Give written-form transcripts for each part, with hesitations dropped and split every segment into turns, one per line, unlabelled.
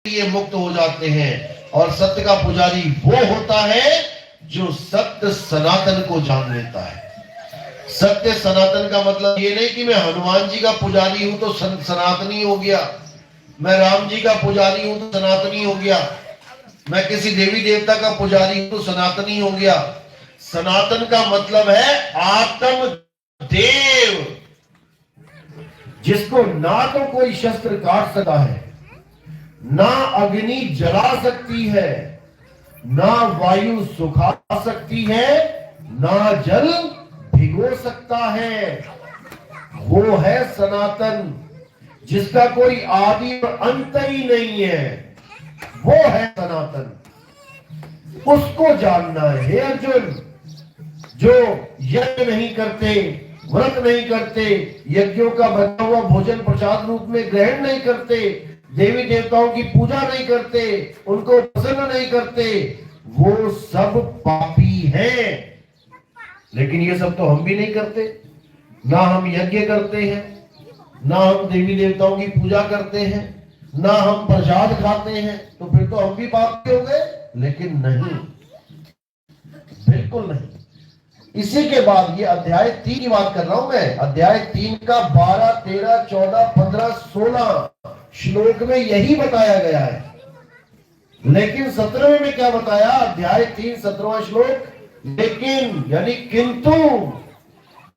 लिए मुक्त हो जाते हैं। और सत्य का पुजारी वो होता है जो सत्य सनातन को जान लेता है। सत्य सनातन का मतलब ये नहीं कि मैं हनुमान जी का पुजारी हूं तो सनातनी हो गया, मैं राम जी का पुजारी हूं तो सनातनी हो गया, मैं किसी देवी देवता का पुजारी हूं तो सनातनी हो गया। सनातन का मतलब है आत्म देव, जिसको ना तो कोई शस्त्र काट सकता है, ना अग्नि जला सकती है, ना वायु सुखा सकती है, ना जल भिगो सकता है। वो है सनातन, जिसका कोई आदि और अंत ही नहीं है। वो है सनातन, उसको जानना है। हे अर्जुन, जो यज्ञ नहीं करते, व्रत नहीं करते, यज्ञों का बना हुआ भोजन प्रसाद रूप में ग्रहण नहीं करते, देवी देवताओं की पूजा नहीं करते, उनको प्रसन्न नहीं करते, वो सब पापी हैं। लेकिन ये सब तो हम भी नहीं करते। ना हम यज्ञ करते हैं, ना हम देवी देवताओं की पूजा करते हैं, ना हम प्रसाद खाते हैं, तो फिर तो हम भी पापी हो गए। लेकिन नहीं, बिल्कुल नहीं। इसी के बाद ये अध्याय 3 की बात कर रहा हूं मैं। अध्याय 3 का 12, 13, 14, 15, 16 श्लोक में यही बताया गया है। लेकिन 17वें में क्या बताया? अध्याय 3 17वां श्लोक, लेकिन यानी किंतु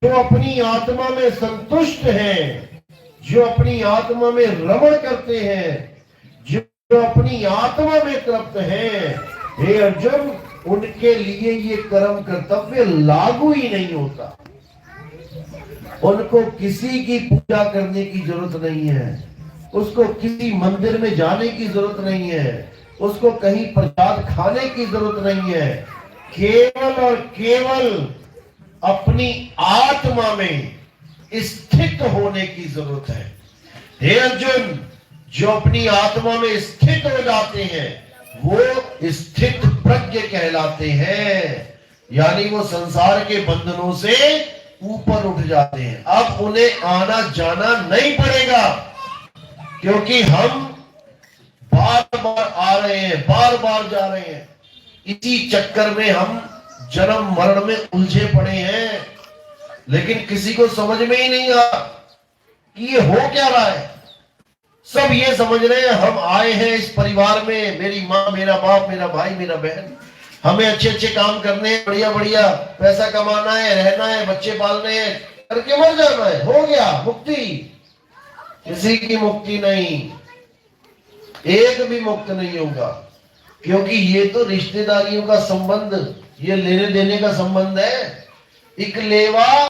जो अपनी आत्मा में संतुष्ट हैं, जो अपनी आत्मा में रमण करते हैं, जो अपनी आत्मा में तृप्त हैं, हे अर्जुन, उनके लिए ये कर्म कर्तव्य लागू ही नहीं होता। उनको किसी की पूजा करने की जरूरत नहीं है, उसको किसी मंदिर में जाने की जरूरत नहीं है, उसको कहीं प्रसाद खाने की जरूरत नहीं है। केवल और केवल अपनी आत्मा में स्थित होने की जरूरत है। हे अर्जुन, जो अपनी आत्मा में स्थित हो जाते हैं वो स्थित प्रज्ञ कहलाते हैं, यानी वो संसार के बंधनों से ऊपर उठ जाते हैं। अब उन्हें आना जाना नहीं पड़ेगा, क्योंकि हम बार बार आ रहे हैं, बार बार जा रहे हैं। इसी चक्कर में हम जन्म मरण में उलझे पड़े हैं। लेकिन किसी को समझ में ही नहीं आ कि ये हो क्या रहा है। सब ये समझ रहे हैं हम आए हैं इस परिवार में, मेरी माँ, मेरा बाप, मेरा भाई, मेरा बहन, हमें अच्छे अच्छे काम करने हैं, बढ़िया बढ़िया पैसा कमाना है, रहना है, बच्चे पालने हैं, करके मर जाना है, हो गया मुक्ति। किसी की मुक्ति नहीं, एक भी मुक्त नहीं होगा, क्योंकि ये तो रिश्तेदारियों का संबंध, ये लेने देने का संबंध है। एक लेवा